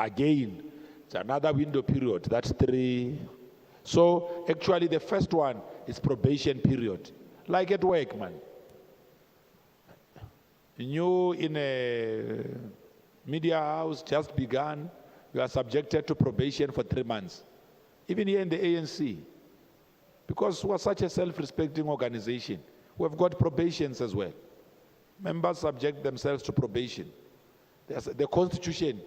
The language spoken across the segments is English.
Again, it's another window period, that's 3. So actually the first one is probation period. Like at work, man. You in a media house just begun, you are subjected to probation for 3 months. Even here in the ANC, because we're such a self-respecting organization, we've got probations as well. Members subject themselves to probation. The Constitution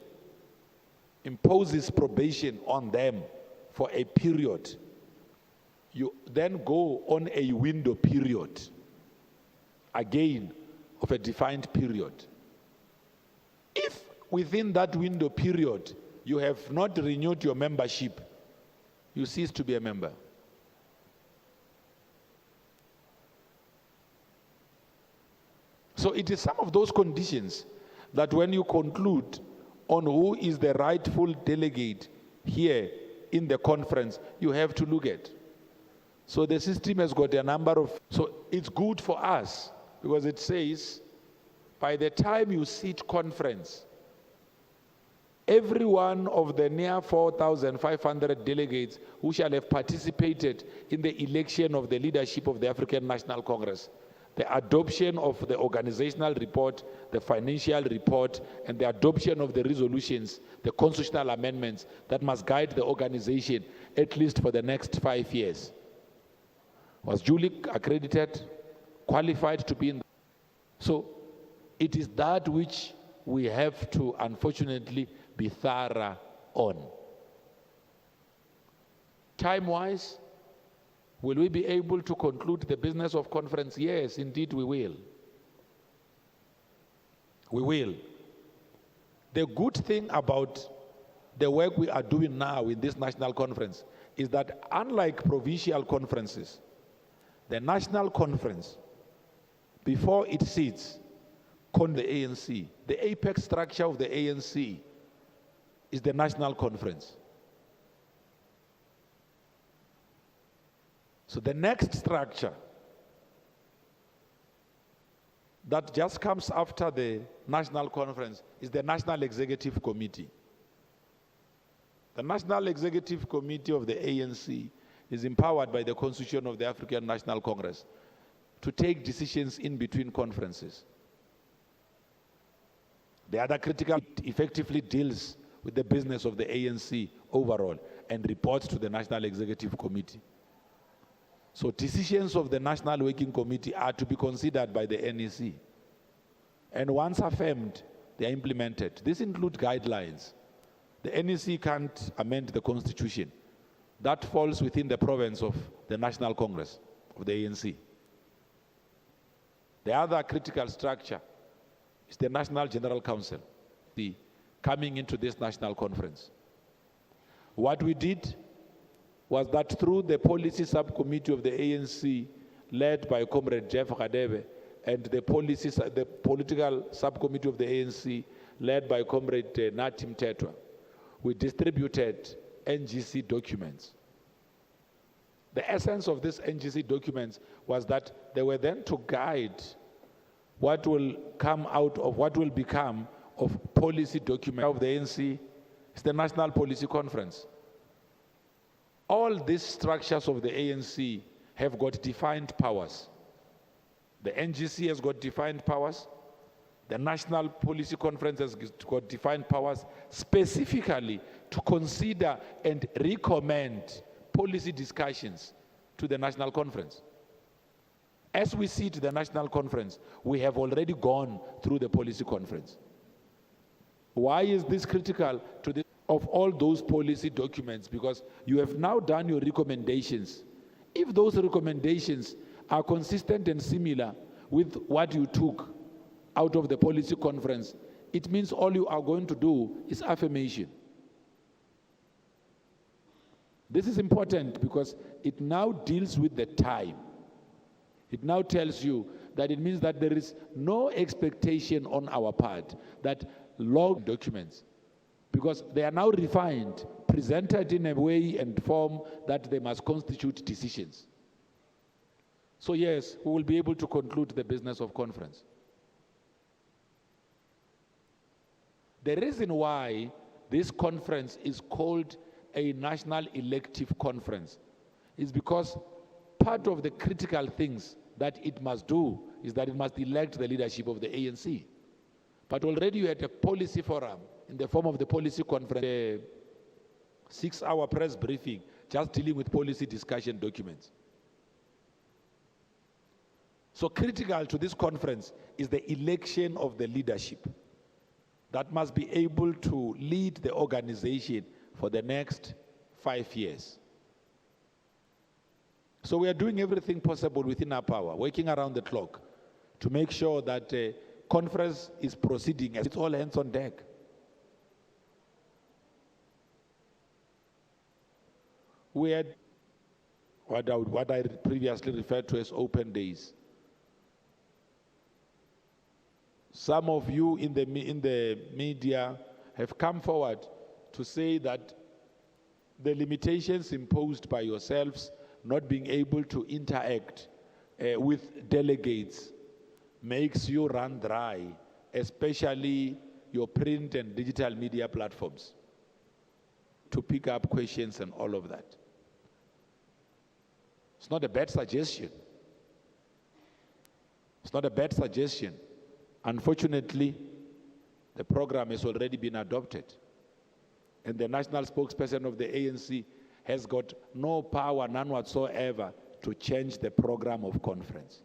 imposes probation on them for a period. You then go on a window period, again, of a defined period. If within that window period, you have not renewed your membership, you cease to be a member. So it is some of those conditions that when you conclude on who is the rightful delegate here in the conference, you have to look at. So the system has got a number of, so it's good for us because it says, by the time you sit conference, every one of the near 4,500 delegates who shall have participated in the election of the leadership of the African National Congress, the adoption of the organizational report, the financial report, and the adoption of the resolutions, the constitutional amendments that must guide the organization at least for the next 5 years, was duly accredited, qualified to be in. So it is that which we have to, unfortunately, be thorough on. Time-wise, will we be able to conclude the business of conference? Yes, indeed we will. We will. The good thing about the work we are doing now in this national conference is that unlike provincial conferences, the national conference, before it sits, con the ANC, the apex structure of the ANC is the national conference. So the next structure that just comes after the national conference is the National Executive Committee. The National Executive Committee of the ANC is empowered by the Constitution of the African National Congress to take decisions in between conferences. The other critical effectively deals with the business of the ANC overall and reports to the National Executive Committee. So decisions of the National Working Committee are to be considered by the NEC. And once affirmed, they are implemented. This includes guidelines. The NEC can't amend the Constitution. That falls within the province of the National Congress of the ANC. The other critical structure is the National General Council, coming into this national conference. What we did was that through the policy subcommittee of the ANC, led by Comrade Jeff Radebe, and the political subcommittee of the ANC, led by Comrade Natim Tetwa, we distributed NGC documents. The essence of these NGC documents was that they were then to guide what will come out of, what will become of policy document of the ANC. It's the National Policy Conference. All these structures of the ANC have got defined powers. The NGC has got defined powers. The National Policy Conference has got defined powers specifically to consider and recommend policy discussions to the National Conference. As we see to the National Conference, we have already gone through the policy conference. Why is this critical to the of all those policy documents? Because you have now done your recommendations. If those recommendations are consistent and similar with what you took out of the policy conference, it means all you are going to do is affirmation. This is important because it now deals with the time. It now tells you that it means that there is no expectation on our part that long documents, because they are now refined, presented in a way and form that they must constitute decisions. So yes, we will be able to conclude the business of conference. The reason why this conference is called a national elective conference. It's because part of the critical things that it must do is that it must elect the leadership of the ANC. But already you had a policy forum in the form of the policy conference, a 6-hour press briefing, just dealing with policy discussion documents. So critical to this conference is the election of the leadership that must be able to lead the organization for the next 5 years. So we are doing everything possible within our power, working around the clock to make sure that the conference is proceeding as it's all hands on deck. We had what I previously referred to as open days. Some of you in the media have come forward to say that the limitations imposed by yourselves not being able to interact with delegates makes you run dry, especially your print and digital media platforms, to pick up questions and all of that. It's not a bad suggestion. It's not a bad suggestion. Unfortunately, the program has already been adopted, and the national spokesperson of the ANC has got no power, none whatsoever, to change the program of conference.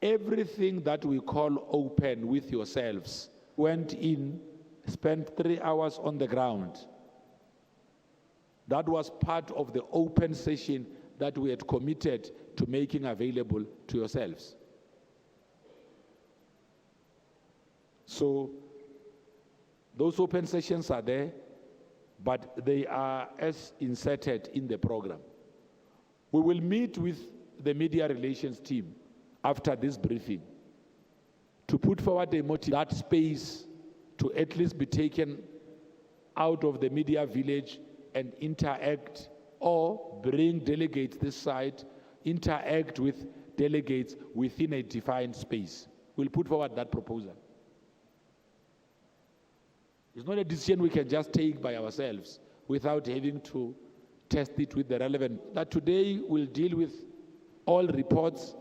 Everything that we call open with yourselves went in, spent 3 hours on the ground. That was part of the open session that we had committed to making available to yourselves. So those open sessions are there, but they are as inserted in the program. We will meet with the media relations team after this briefing to put forward a motive, that space to at least be taken out of the media village and interact, or bring delegates this side, interact with delegates within a defined space. We'll put forward that proposal. It's not a decision we can just take by ourselves without having to test it with the relevant. That today we'll deal with all reports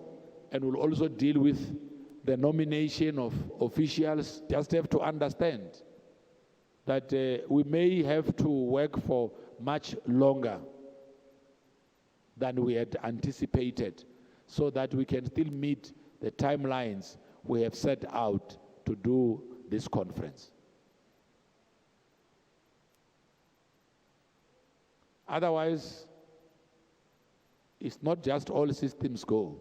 and we'll also deal with the nomination of officials. Just have to understand that we may have to work for much longer than we had anticipated so that we can still meet the timelines we have set out to do this conference. Otherwise, it's not just all systems go.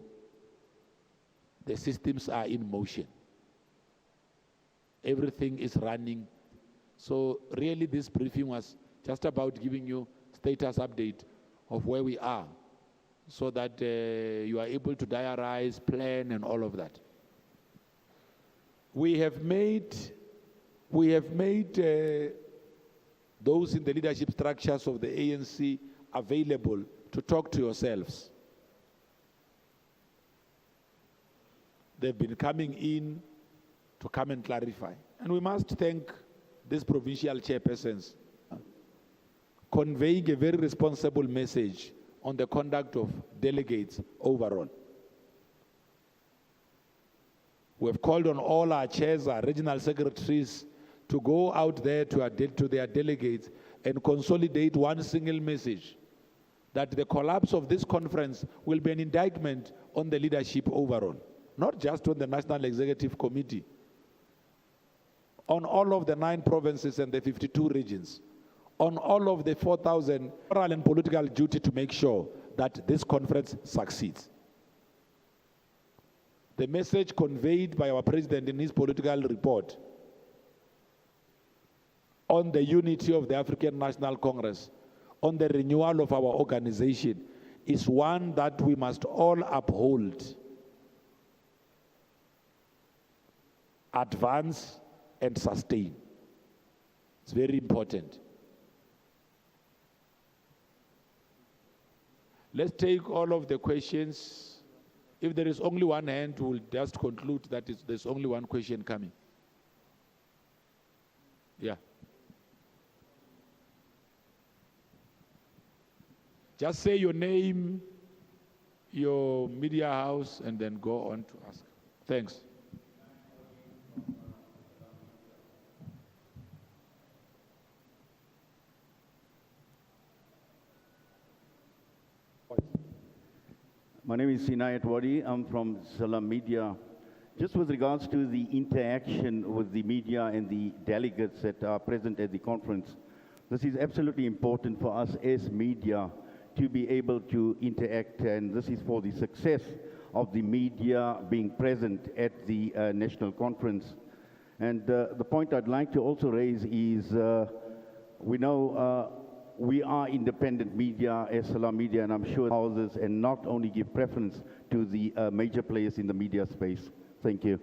The systems are in motion. Everything is running. So really this briefing was just about giving you status update of where we are so that you are able to diarize, plan, and all of that. We have made those in the leadership structures of the ANC available to talk to yourselves. They've been coming in to come and clarify. And we must thank these provincial chairpersons conveying a very responsible message on the conduct of delegates overall. We have called on all our chairs, our regional secretaries, to go out there to their delegates and consolidate one single message, that the collapse of this conference will be an indictment on the leadership overall, not just on the National Executive Committee, on all of the 9 provinces and the 52 regions, on all of the 4,000 moral and political duty to make sure that this conference succeeds. The message conveyed by our president in his political report on the unity of the African National Congress, on the renewal of our organization, is one that we must all uphold, advance, and sustain. It's very important. Let's take all of the questions. If there is only one hand, we'll just conclude that there's only one question coming. Yeah. Just say your name, your media house, and then go on to ask. Thanks. My name is Sinayat Wadi. I'm from Salam Media. Just with regards to the interaction with the media and the delegates that are present at the conference, this is absolutely important for us as media to be able to interact, and this is for the success of the media being present at the national conference. And the point I'd like to also raise is we know we are independent media as Salam Media, and I'm sure houses and not only give preference to the major players in the media space. Thank you.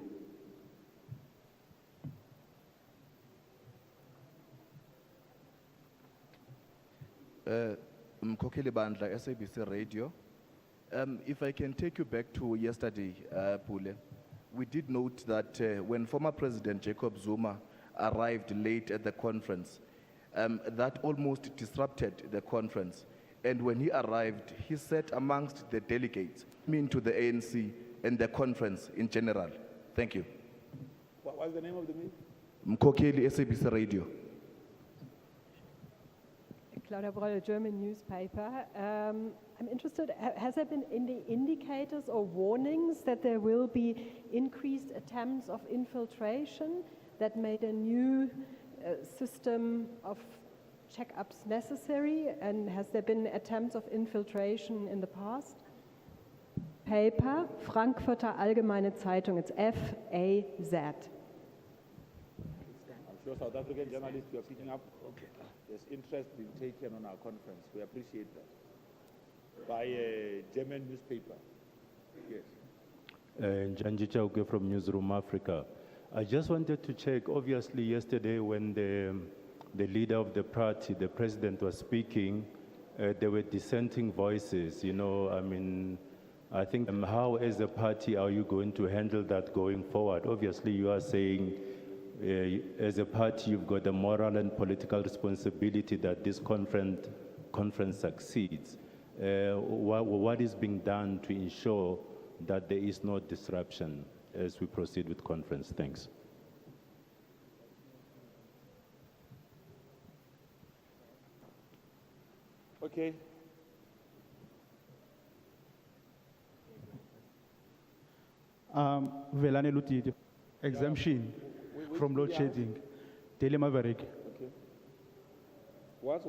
Mkhokheli Bandla, SABC Radio. If I can take you back to yesterday, Pule, we did note that when former President Jacob Zuma arrived late at the conference, that almost disrupted the conference. And when he arrived, he sat amongst the delegates, to the ANC and the conference in general. Thank you. What was the name of the meeting? Mkhokheli, SABC Radio. Claudia Breuer, German newspaper. I'm interested, has there been any indicators or warnings that there will be increased attempts of infiltration that made a new system of checkups necessary? And has there been attempts of infiltration in the past? Paper, Frankfurter Allgemeine Zeitung, it's FAZ. I'm sure South African journalists you are picking up. Okay. There's interest being taken on our conference. We appreciate that. By a German newspaper. Yes. Njanji Chauke from Newsroom Africa. I just wanted to check, obviously yesterday when the leader of the party, the president was speaking, there were dissenting voices, I think how as a party are you going to handle that going forward? Obviously you are saying as a party you've got a moral and political responsibility that this conference succeeds. What is being done to ensure that there is no disruption as we proceed with conference? Thanks. Okay. Velane Lutiti, exemption from load shedding. Daily Maverick. Okay. What?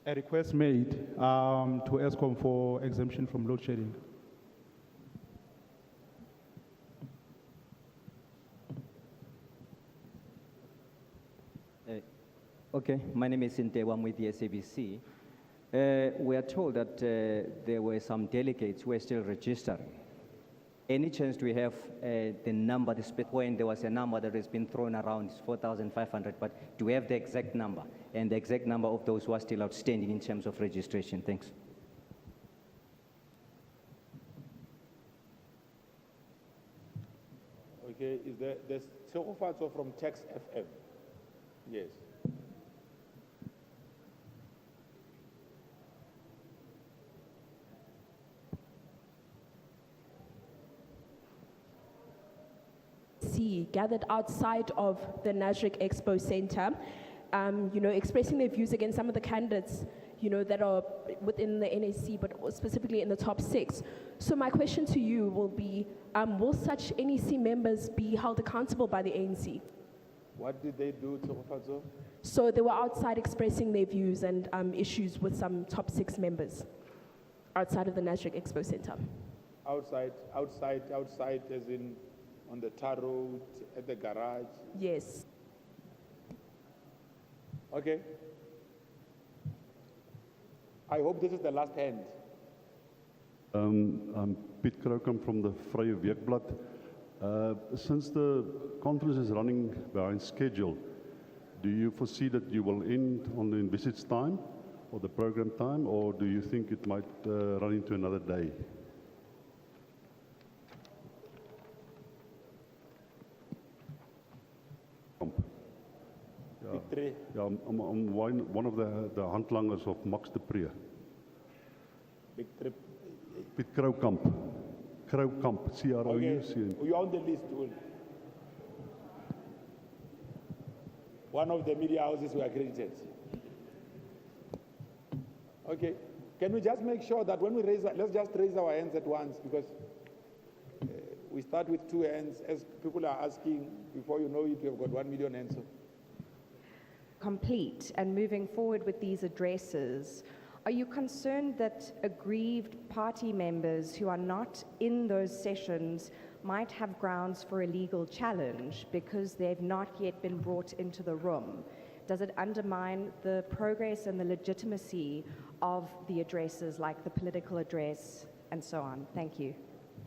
A request made to ESCOM for exemption from load shedding. Okay, my name is Sintewa, I'm with the SABC. We are told that there were some delegates who are still registering. Any chance do we have the number, when there was a number that has been thrown around, it's 4,500, but do we have the exact number and the exact number of those who are still outstanding in terms of registration? Thanks. Okay, is there's Tshegofatso from Tex FM? Yes. Gathered outside of the Nasrec Expo Center, expressing their views against some of the candidates, that are within the NAC, but specifically in the top 6. So my question to you will be, will such NEC members be held accountable by the ANC? What did they do, Tshegofatso? So they were outside expressing their views and issues with some top 6 members outside of the Nasrec Expo Center. Outside, as in on the tar road, at the garage? Yes. Okay. I hope this is the last hand. I'm Piet Kroukamp from the Vrye Weekblad. Since the conference is running behind schedule, do you foresee that you will end on the envisaged time or the program time, or do you think it might run into another day? Pre. Yeah, I'm one of the handlangers of Max de Pre. Big trip. Piet Kroukamp. Kroukamp, C-R-O-U-C. You're on the list. One of the media houses were accredited. Okay. Can we just make sure that when we raise, let's just raise our hands at once, because we start with 2 hands. As people are asking, before you know it, we have got 1 million hands. Complete and moving forward with these addresses, are you concerned that aggrieved party members who are not in those sessions might have grounds for a legal challenge because they've not yet been brought into the room? Does it undermine the progress and the legitimacy of the addresses, like the political address and so on? Thank you.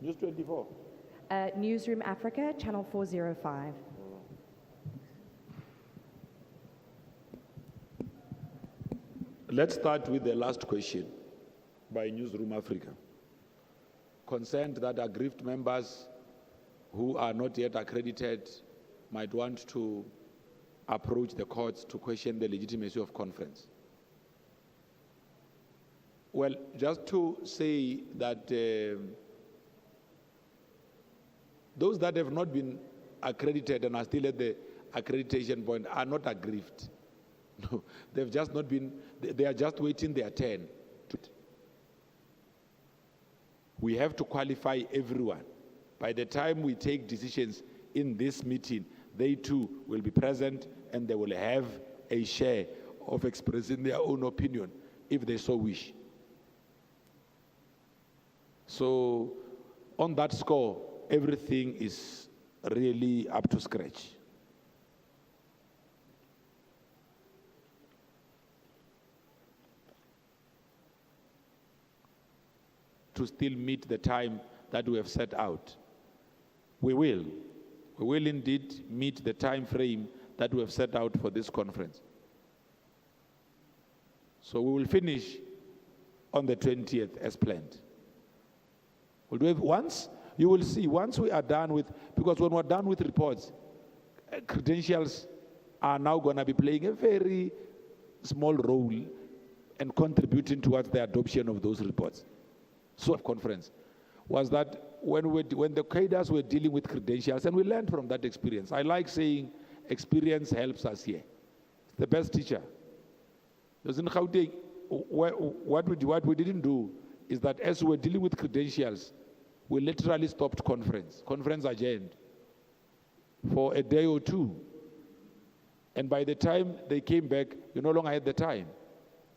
News 24. Newsroom Africa, Channel 405. Let's start with the last question by Newsroom Africa. Concerned that aggrieved members who are not yet accredited might want to approach the courts to question the legitimacy of conference. Well, just to say that those that have not been accredited and are still at the accreditation point are not aggrieved. No, they've just not been, they are just waiting their turn. We have to qualify everyone. By the time we take decisions in this meeting, they too will be present and they will have a share of expressing their own opinion if they so wish. So on that score, everything is really up to scratch. To still meet the time that we have set out. We will indeed meet the time frame that we have set out for this conference. So we will finish on the 20th as planned. We'll do it once, you will see, once we are done with, because when we're done with reports, credentials are now going to be playing a very small role and contributing towards the adoption of those reports. So conference was that when the cadres were dealing with credentials, and we learned from that experience. I like saying experience helps us here. It's the best teacher. Doesn't Gauteng, what we didn't do is that as we were dealing with credentials, we literally stopped conference adjourned for a day or two. And by the time they came back, you no longer had the time.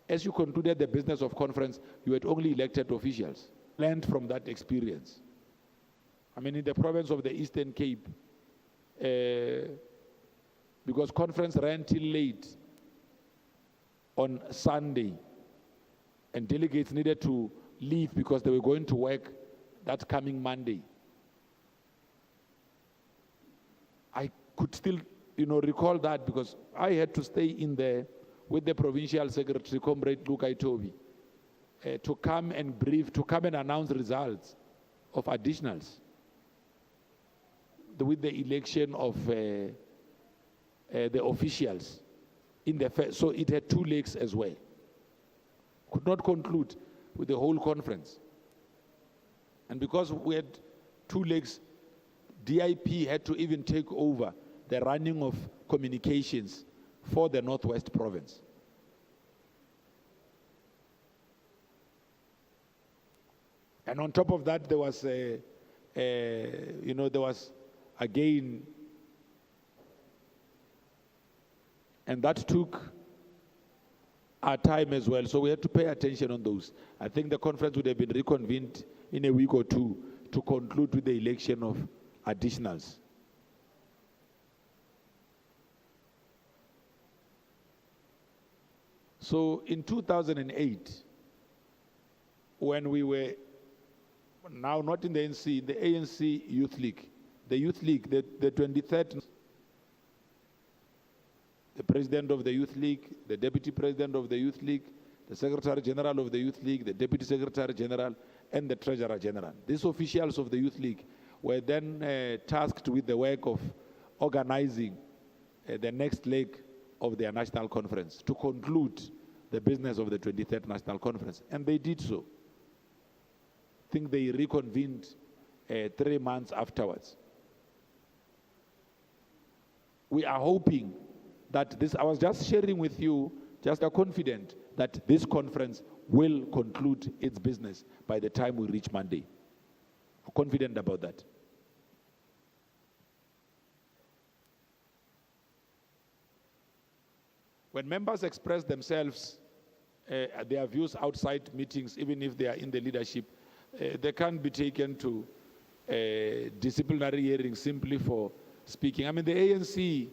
As you concluded the business of conference, you had only elected officials. Learned from that experience. I mean, in the province of the Eastern Cape, because conference ran till late on Sunday, and delegates needed to leave because they were going to work that coming Monday. I could still, recall that because I had to stay in there with the provincial secretary, Comrade Luka Itobi, to come and brief, to come and announce results of additionals with the election of the officials. So it had 2 legs as well. Could not conclude with the whole conference. And because we had 2 legs, DIP had to even take over the running of communications for the Northwest Province. And on top of that, there was there was again, and that took our time as well. So we had to pay attention on those. I think the conference would have been reconvened in a week or 2 to conclude with the election of additionals. So in 2008, when we were now not in the ANC, the ANC Youth League, the 23rd, the president of the Youth League, the deputy president of the Youth League, the secretary general of the Youth League, the deputy secretary general, and the treasurer general. These officials of the Youth League were then tasked with the work of organizing the next leg of their national conference to conclude the business of the 23rd National Conference. And they did so. I think they reconvened 3 months afterwards. We are hoping that this, I was just sharing with you, just are confident that this conference will conclude its business by the time we reach Monday. I'm confident about that. When members express themselves, their views outside meetings, even if they are in the leadership, they can't be taken to disciplinary hearings simply for speaking. I mean, the ANC,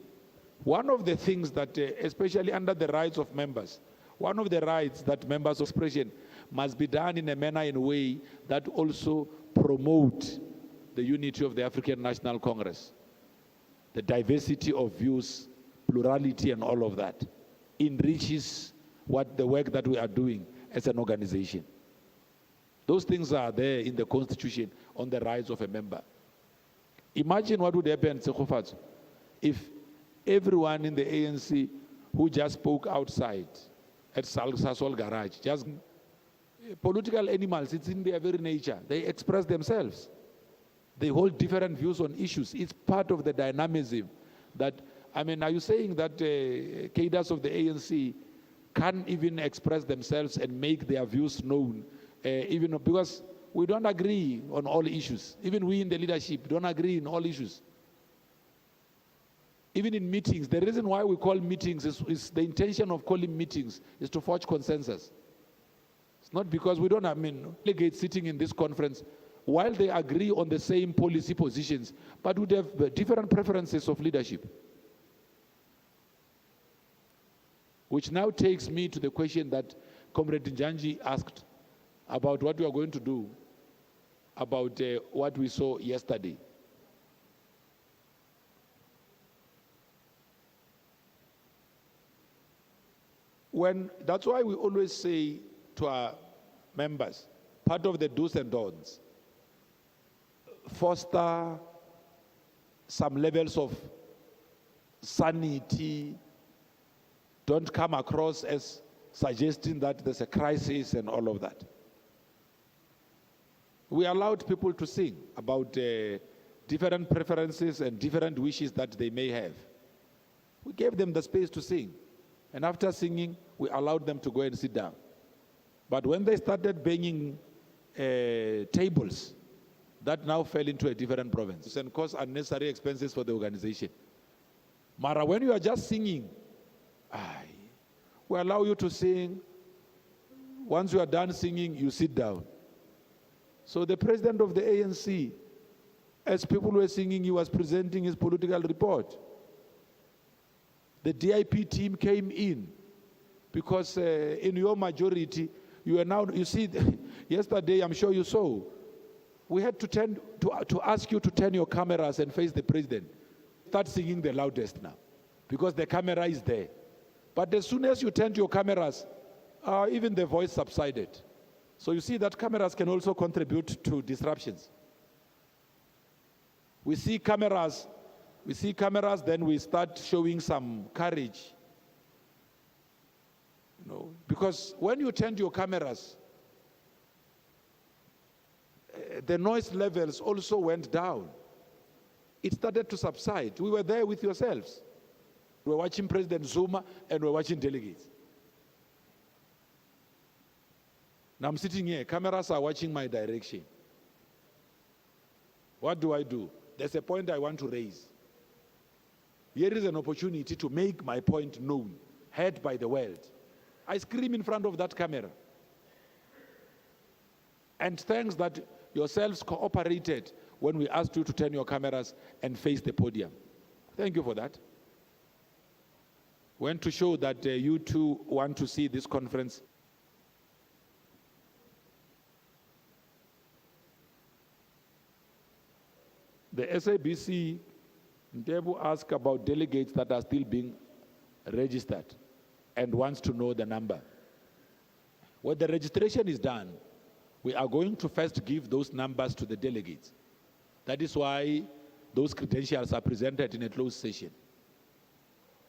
one of the things that, especially under the rights of members, one of the rights that members of expression must be done in a manner, in a way that also promote the unity of the African National Congress, the diversity of views, plurality and all of that, enriches what the work that we are doing as an organization. Those things are there in the Constitution on the rights of a member. Imagine what would happen, Tsekhofatso, if everyone in the ANC who just spoke outside at Sasol Garage, just political animals, it's in their very nature. They express themselves. They hold different views on issues. It's part of the dynamism that, I mean, are you saying that cadres of the ANC can't even express themselves and make their views known, even because we don't agree on all issues. Even we in the leadership don't agree in all issues. Even in meetings, the reason why we call meetings is the intention of calling meetings is to forge consensus. It's not because we don't, I mean, delegates sitting in this conference, while they agree on the same policy positions, but would have different preferences of leadership. Which now takes me to the question that Comrade Njanji asked about what we are going to do about what we saw yesterday. That's why we always say to our members, part of the do's and don'ts, foster some levels of sanity, don't come across as suggesting that there's a crisis and all of that. We allowed people to sing about different preferences and different wishes that they may have. We gave them the space to sing. And after singing, we allowed them to go and sit down. But when they started banging tables, that now fell into a different province and caused unnecessary expenses for the organization. Mara, when you are just singing, we allow you to sing. Once you are done singing, you sit down. So the president of the ANC, as people were singing, he was presenting his political report. The DIP team came in because in your majority, you are now, you see, yesterday, I'm sure you saw, we had to ask you to turn your cameras and face the president. Start singing the loudest now because the camera is there. But as soon as you turned your cameras, even the voice subsided. So you see that cameras can also contribute to disruptions. We see cameras, then we start showing some courage. You know, because when you turned your cameras, the noise levels also went down. It started to subside. We were there with yourselves. We were watching President Zuma and we were watching delegates. Now I'm sitting here, cameras are watching my direction. What do? There's a point I want to raise. Here is an opportunity to make my point known, heard by the world. I scream in front of that camera. And thanks that yourselves cooperated when we asked you to turn your cameras and face the podium. Thank you for that. We want to show that you too want to see this conference. The SABC Ntebu asked about delegates that are still being registered and wants to know the number. When the registration is done, we are going to first give those numbers to the delegates. That is why those credentials are presented in a closed session.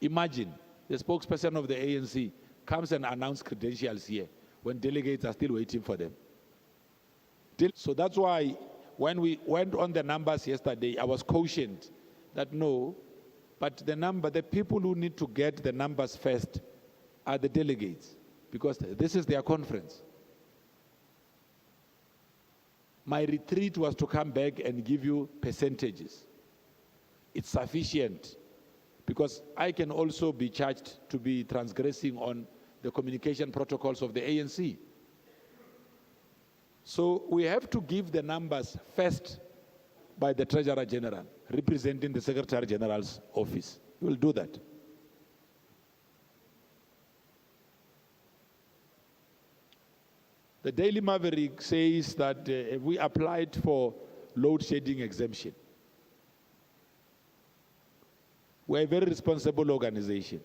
Imagine the spokesperson of the ANC comes and announces credentials here when delegates are still waiting for them. So that's why when we went on the numbers yesterday, I was cautioned that no, but the people who need to get the numbers first are the delegates, because this is their conference. My retreat was to come back and give you percentages. It's sufficient, because I can also be charged to be transgressing on the communication protocols of the ANC. So we have to give the numbers first by the Treasurer General, representing the Secretary General's office. We will do that. The Daily Maverick says that we applied for load shedding exemption. We're a very responsible organization.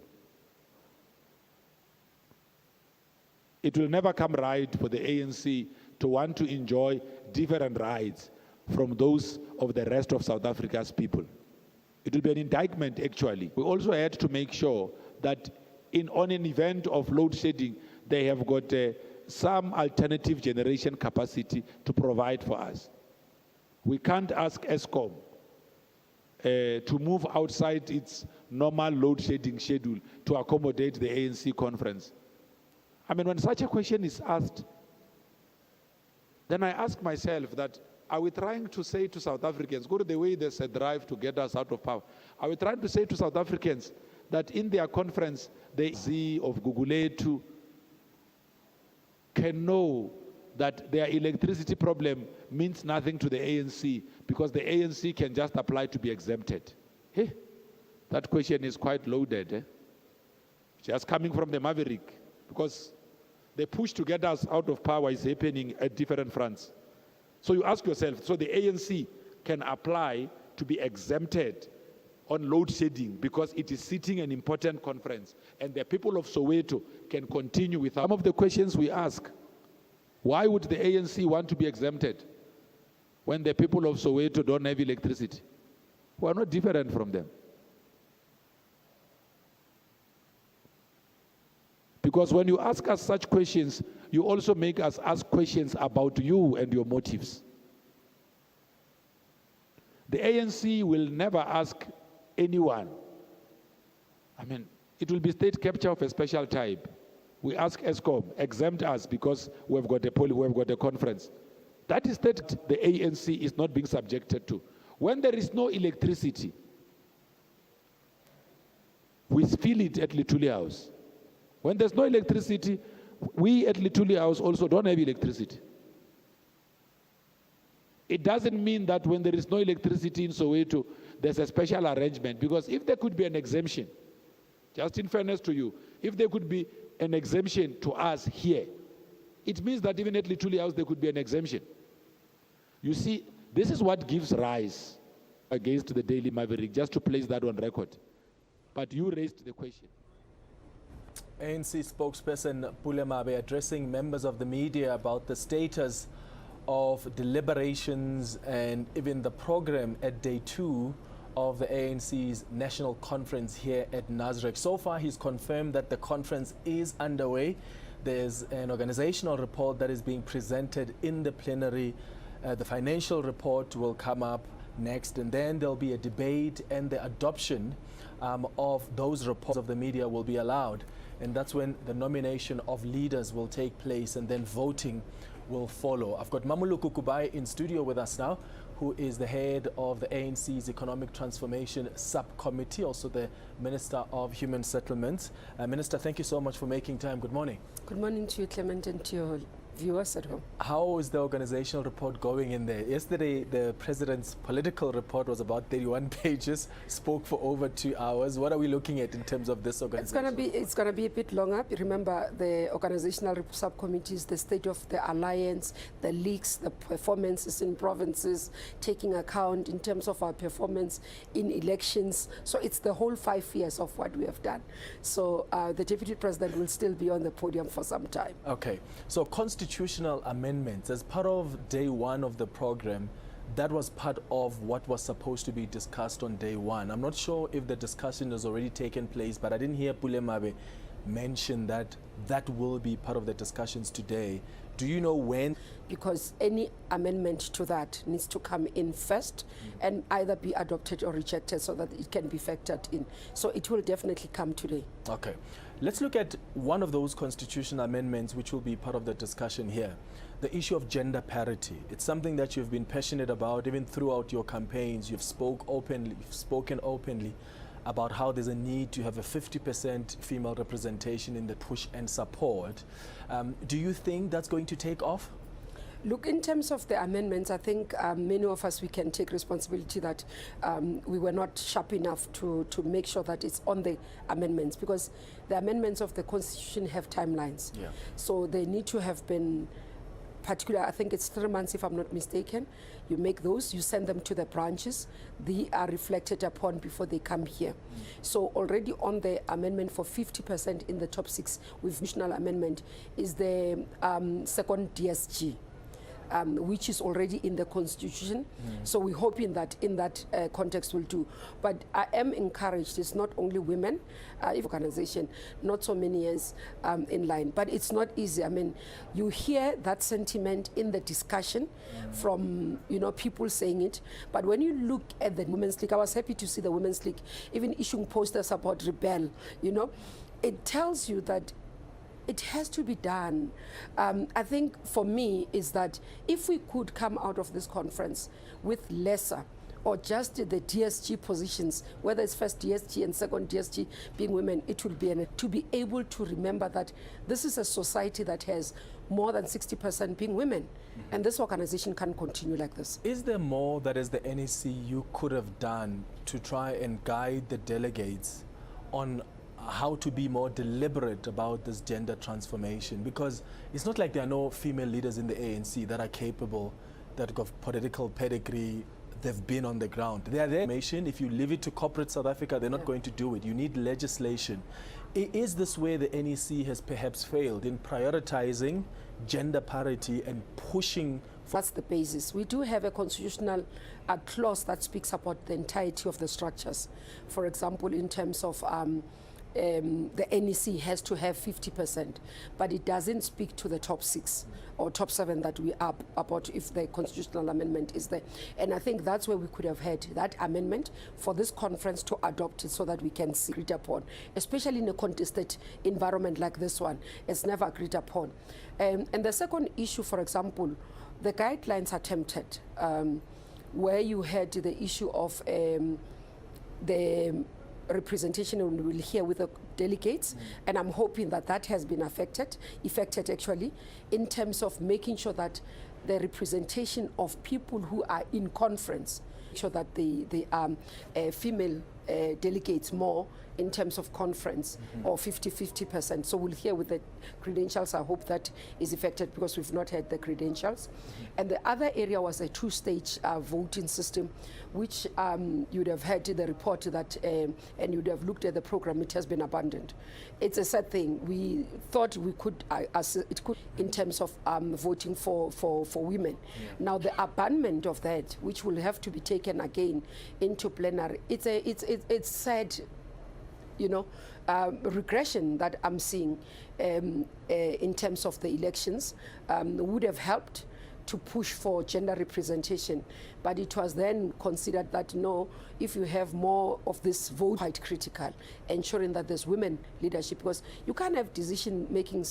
It will never come right for the ANC to want to enjoy different rights from those of the rest of South Africa's people. It will be an indictment, actually. We also had to make sure that on an event of load shedding, they have got some alternative generation capacity to provide for us. We can't ask Eskom to move outside its normal load shedding schedule to accommodate the ANC conference. I mean, when such a question is asked, then I ask myself that, are we trying to say to South Africans, go to the way there's a drive to get us out of power, are we trying to say to South Africans that in their conference, the ANC of Guguletu can know that their electricity problem means nothing to the ANC because the ANC can just apply to be exempted? Hey, that question is quite loaded. Eh? Just coming from the Maverick, because the push to get us out of power is happening at different fronts. So you ask yourself, so the ANC can apply to be exempted on load shedding because it is sitting an important conference, and the people of Soweto can continue with some of the questions we ask. Why would the ANC want to be exempted when the people of Soweto don't have electricity? We are not different from them. Because when you ask us such questions, you also make us ask questions about you and your motives. The ANC will never ask anyone. I mean, it will be state capture of a special type. We ask Eskom, exempt us because we've got a conference. That is that the ANC is not being subjected to. When there is no electricity, we feel it at Lituli House. When there's no electricity, we at Lituli House also don't have electricity. It doesn't mean that when there is no electricity in Soweto, there's a special arrangement, because if there could be an exemption, just in fairness to you, if there could be an exemption to us here, it means that even at Lituli House there could be an exemption. You see, this is what gives rise against the Daily Maverick, just to place that on record. But you raised the question. ANC spokesperson Pule Mabe addressing members of the media about the status of deliberations and even the program at day 2 of the ANC's national conference here at Nasrec. So far, he's confirmed that the conference is underway. There's an organizational report that is being presented in the plenary. The financial report will come up next, and then there'll be a debate, and the adoption of those reports of the media will be allowed. And that's when the nomination of leaders will take place, and then voting will follow. I've got Mamuluku Kubai in studio with us now, who is the head of the ANC's Economic Transformation Subcommittee, also the Minister of Human Settlements. Minister, thank you so much for making time. Good morning. Good morning to you, Clement, and to your viewers at home. How is the organizational report going in there? Yesterday, the president's political report was about 31 pages, spoke for over 2 hours. What are we looking at in terms of this organization? It's going to be a bit longer. Remember, the organizational subcommittees, the state of the alliance, the leaks, the performances in provinces, taking account in terms of our performance in elections. So it's the whole 5 years of what we have done. So the deputy president will still be on the podium for some time. Okay. So constitutional amendments. As part of day 1 of the program, that was part of what was supposed to be discussed on day one. I'm not sure if the discussion has already taken place, but I didn't hear Pule Mabe mention that that will be part of the discussions today. Do you know when? Because any amendment to that needs to come in first and either be adopted or rejected so that it can be factored in. So it will definitely come today. Okay. Let's look at one of those constitutional amendments which will be part of the discussion here. The issue of gender parity. It's something that you've been passionate about even throughout your campaigns. You've spoken openly about how there's a need to have a 50% female representation in the push and support. Do you think that's going to take off? Look, in terms of the amendments, I think many of us, we can take responsibility that we were not sharp enough to make sure that it's on the amendments, because the amendments of the Constitution have timelines. Yeah. So they need to have been particular, I think it's 3 months if I'm not mistaken. You make those, you send them to the branches, they are reflected upon before they come here. So already on the amendment for 50% in the top 6 with national amendment is the second DSG. Which is already in the Constitution. So we're hoping that in that context will do. But I am encouraged, it's not only women, organization, not so many years in line, but it's not easy. I mean, you hear that sentiment in the discussion from, people saying it, but when you look at the Women's League, I was happy to see the Women's League even issuing posters about rebel, it tells you that it has to be done. I think for me is that if we could come out of this conference with lesser or just the DSG positions, whether it's first DSG and second DSG being women, it will be to be able to remember that this is a society that has more than 60% being women. And this organization can continue like this. Is there more that as the NEC you could have done to try and guide the delegates on how to be more deliberate about this gender transformation? Because it's not like there are no female leaders in the ANC that are capable, that have political pedigree, they've been on the ground. They are there. If you leave it to corporate South Africa, they're not going to do it. You need legislation. Is this where the NEC has perhaps failed in prioritizing gender parity and pushing? That's the basis. We do have a constitutional clause that speaks about the entirety of the structures. For example, in terms of the NEC has to have 50%, but it doesn't speak to the top 6 or top 7 that we are about if the constitutional amendment is there. And I think that's where we could have had that amendment for this conference to adopt it so that we can see agreed upon, especially in a contested environment like this one. It's never agreed upon. And the second issue, for example, the guidelines attempted, where you had the issue of the representation and we'll hear with the delegates, and I'm hoping that that has been affected actually, in terms of making sure that the representation of people who are in conference, sure that they are female delegates more in terms of conference, or 50%. So we'll hear with the credentials. I hope that is affected because we've not had the credentials. And the other area was a 2-stage voting system, which you'd have heard the report that, and you'd have looked at the program, it has been abandoned. It's a sad thing. We thought we could, it could in terms of voting for women. Now the abandonment of that, which will have to be taken again into plenary, it's sad, regression that I'm seeing in terms of the elections would have helped to push for gender representation. But it was then considered that no, if you have more of this vote, quite critical, ensuring that there's women leadership, because you can't have decision-making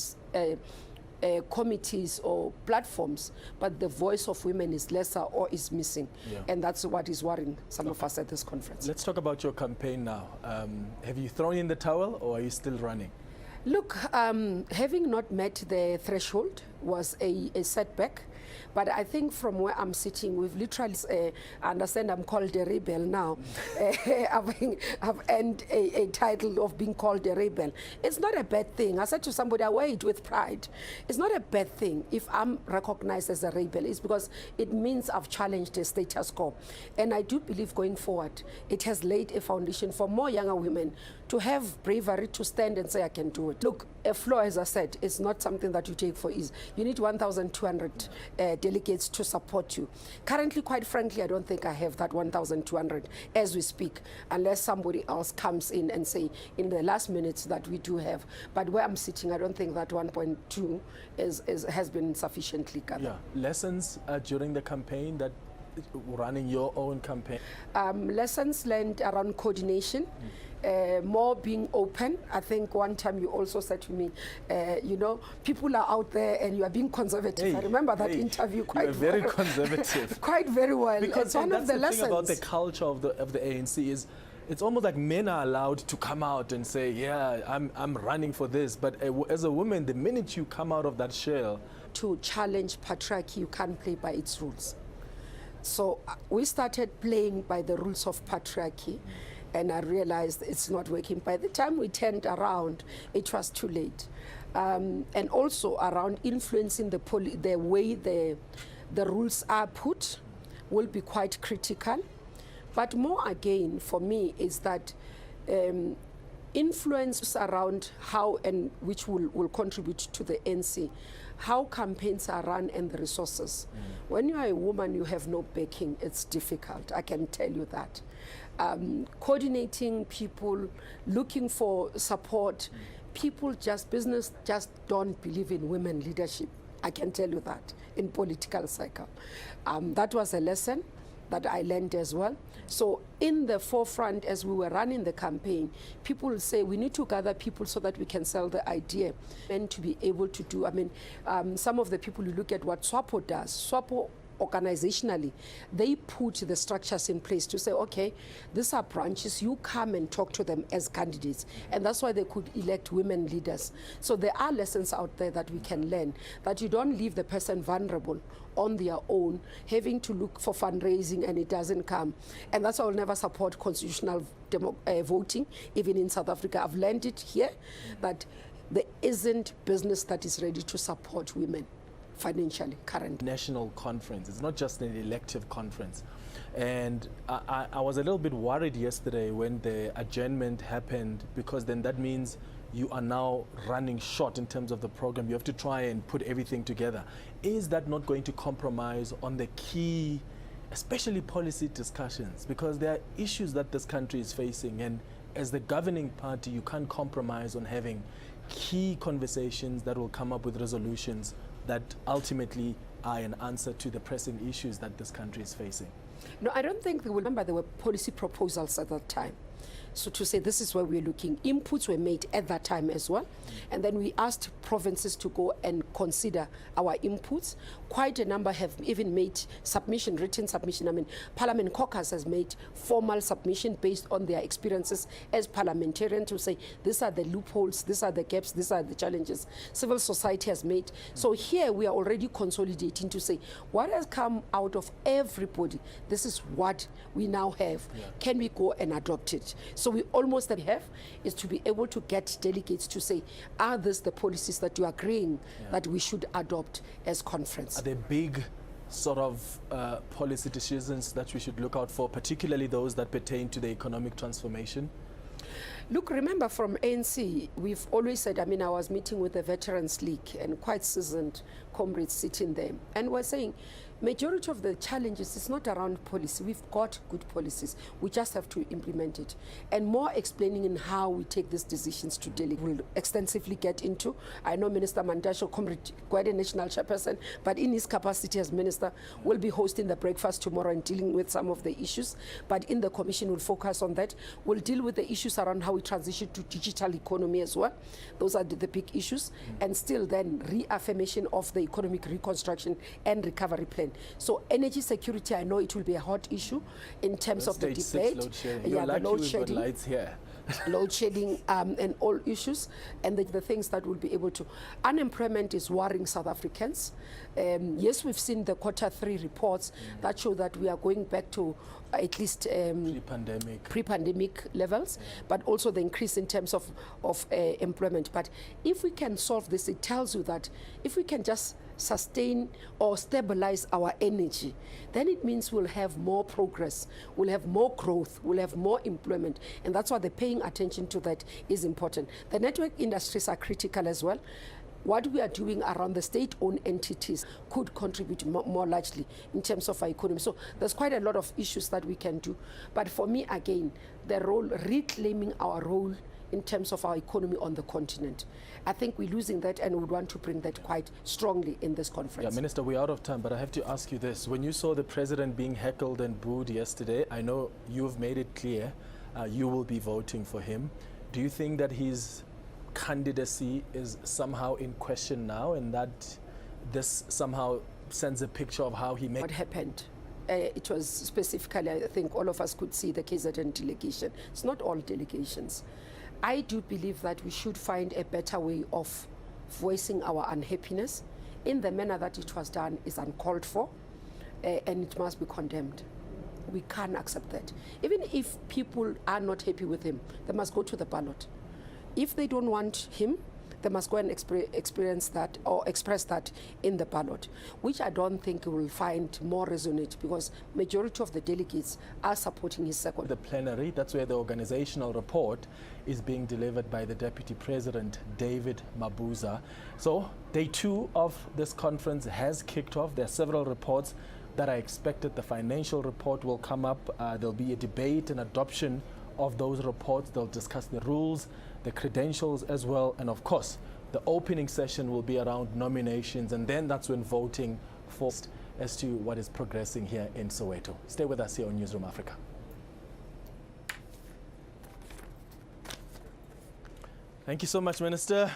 committees or platforms, but the voice of women is lesser or is missing. And that's what is worrying some of us at this conference. Let's talk about your campaign now. Have you thrown in the towel or are you still running? Look, having not met the threshold was a setback. But I think from where I'm sitting, we've literally, I understand I'm called a rebel now. I've earned a title of being called a rebel. It's not a bad thing. I said to somebody, I wear it with pride. It's not a bad thing if I'm recognized as a rebel. It's because it means I've challenged the status quo. And I do believe going forward, it has laid a foundation for more younger women to have bravery to stand and say, I can do it. Look, a floor, as I said, is not something that you take for easy. You need 1,200 delegates to support you. Currently, quite frankly, I don't think I have that 1,200 as we speak, unless somebody else comes in and say in the last minutes that we do have. But where I'm sitting, I don't think that 1.2 has been sufficiently gathered. Yeah. Lessons during the campaign that running your own campaign? Lessons learned around coordination. More being open. I think one time you also said to me, you know, people are out there and you are being conservative. Hey, I remember that interview quite you were very well. conservative. Quite very well. Because it's one that's of the the lessons. thing about the culture of the ANC is it's almost like men are allowed to come out and say, yeah, I'm running for this. But as a woman, the minute you come out of that shell, to challenge patriarchy, you can't play by its rules. So we started playing by the rules of patriarchy. And I realized it's not working. By the time we turned around, it was too late. And also around influencing the way the rules are put will be quite critical. But more again, for me, is that influence around how and which will contribute to the ANC, how campaigns are run and the resources. When you are a woman, you have no backing. It's difficult, I can tell you that. Coordinating people, looking for support. People business just don't believe in women leadership. I can tell you that in political cycle. That was a lesson that I learned as well. So in the forefront, as we were running the campaign, people will say we need to gather people so that we can sell the idea and to be able to do, I mean, some of the people you look at what SWAPO does, SWAPO organizationally, they put the structures in place to say, okay, these are branches, you come and talk to them as candidates. And that's why they could elect women leaders. So there are lessons out there that we can learn, that you don't leave the person vulnerable on their own, having to look for fundraising and it doesn't come. And that's why I'll never support constitutional voting, even in South Africa. I've learned it here, that there isn't business that is ready to support women financially currently. National conference. It's not just an elective conference. And I was a little bit worried yesterday when the adjournment happened, because then that means you are now running short in terms of the program. You have to try and put everything together. Is that not going to compromise on the key, especially policy discussions? Because there are issues that this country is facing, and as the governing party, you can't compromise on having key conversations that will come up with resolutions that ultimately are an answer to the pressing issues that this country is facing. No, I don't think they will. Remember, there were policy proposals at that time. So to say this is where we're looking, inputs were made at that time as well. And then we asked provinces to go and consider our inputs. Quite a number have even made submission, written submission. I mean, Parliament Caucus has made formal submission based on their experiences as parliamentarians to say, these are the loopholes, these are the gaps, these are the challenges. Civil society has made. So here we are already consolidating to say, what has come out of everybody? This is what we now have. Yeah. Can we go and adopt it? So we almost have is to be able to get delegates to say, are these the policies that you are agreeing that we should adopt as conference? Are there big sort of policy decisions that we should look out for, particularly those that pertain to the economic transformation? Look, remember from ANC, we've always said, I mean, I was meeting with the Veterans League and quite seasoned comrades sitting there, and we're saying, majority of the challenges is not around policy. We've got good policies. We just have to implement it. And more explaining in how we take these decisions to Delhi. We'll extensively get into. I know Minister Mandasho, Comrade, quite a national chairperson, but in his capacity as minister, will be hosting the breakfast tomorrow and dealing with some of the issues. But in the commission, we'll focus on that. We'll deal with the issues around how we transition to digital economy as well. Those are the big issues. And still then reaffirmation of the economic reconstruction and recovery plan. So energy security, I know it will be a hot issue in terms of the debate. Yeah, the load shedding. Lights here. Load shedding and all issues, and the things that will be able to. Unemployment is worrying South Africans. Yes, we've seen the Q3 reports that show that we are going back to at least pre-pandemic levels, but also the increase in terms of employment. But if we can solve this, it tells you that if we can just sustain or stabilize our energy, then it means we'll have more progress, we'll have more growth, we'll have more employment. And that's why the paying attention to that is important. The network industries are critical as well. What we are doing around the state-owned entities could contribute more largely in terms of our economy. So there's quite a lot of issues that we can do. But for me, again, the role, reclaiming our role in terms of our economy on the continent. I think we're losing that, and we would want to bring that quite strongly in this conference. Yeah, Minister, we're out of time, but I have to ask you this. When you saw the president being heckled and booed yesterday, I know you've made it clear you will be voting for him. Do you think that his candidacy is somehow in question now, and that this somehow sends a picture of how he made what happened? It was specifically, I think all of us could see the KZN delegation. It's not all delegations. I do believe that we should find a better way of voicing our unhappiness. In the manner that it was done is uncalled for, and it must be condemned. We can't accept that. Even if people are not happy with him, they must go to the ballot. If they don't want him, they must go and experience that or express that in the ballot, which I don't think will find more resonate, because majority of the delegates are supporting his second. The plenary, that's where the organizational report is being delivered by the Deputy President, David Mabuza. So day 2 of this conference has kicked off. There are several reports that are expected. The financial report will come up. There'll be a debate and adoption of those reports. They'll discuss the rules, the credentials as well, and of course the opening session will be around nominations, and then that's when voting for as to what is progressing here in Soweto. Stay with us here on Newsroom Africa. Thank you so much, Minister.